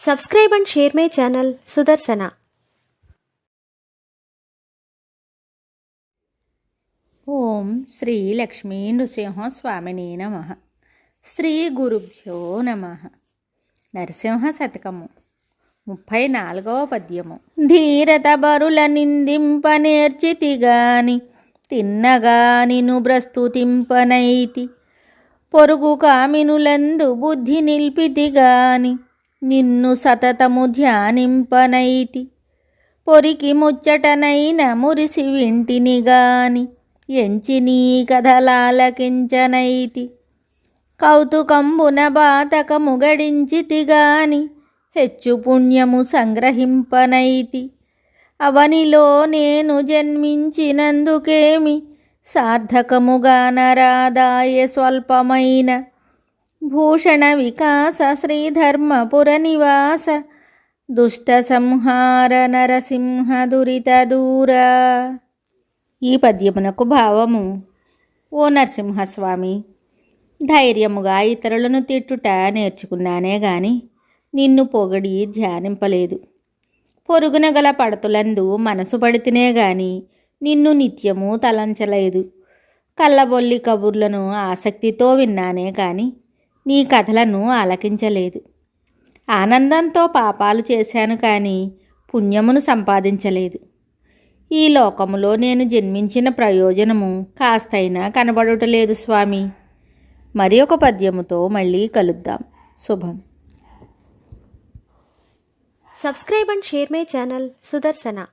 Subscribe and share my channel Sudarsana. ఓం శ్రీ లక్ష్మీ నృసింహ స్వామిని నమః. శ్రీ గురుభ్యో నమః. నరసింహ శతకము 34వ పద్యము. ధీరత బరుల నిందింప నేర్చితిగాని తిన్నగానిను ప్రస్తుతింపనైతి, పొరుగు కామినులందు బుద్ధి నిల్పితిగాని నిన్ను సతతము ధ్యానింపనైతి, పొరికి ముచ్చటనైన మురిసి వింటిని గాని ఎంచి నీ కథలాలకించనైతి, కౌతుకంబున బాతకము గడించితిగాని హెచ్చు పుణ్యము సంగ్రహింపనైతి, అవనిలో నేను జన్మించినందుకేమి సార్థకముగానరాదాయ స్వల్పమైన, భూషణ వికాస శ్రీధర్మపుర నివాస దుష్ట సంహార నరసింహ దురిత దూరా. ఈ పద్యమునకు భావము: ఓ నరసింహస్వామి, ధైర్యముగా ఇతరులను తిట్టుట నేర్చుకున్నానే గాని నిన్ను పొగడి ధ్యానింపలేదు. పొరుగున గల పడతులందు మనసు పడితేనే గాని నిన్ను నిత్యము తలంచలేదు. కళ్ళబొల్లి కబుర్లను ఆసక్తితో విన్నానే కాని నీ కథలను ఆలకించలేదు. ఆనందంతో పాపాలు చేశాను కానీ పుణ్యమును సంపాదించలేదు. ఈ లోకములో నేను జన్మించిన ప్రయోజనము కాస్తైనా కనబడుటలేదు స్వామి. మరి ఒక పద్యముతో మళ్ళీ కలుద్దాం. శుభం. Subscribe and share my channel Sudarsana.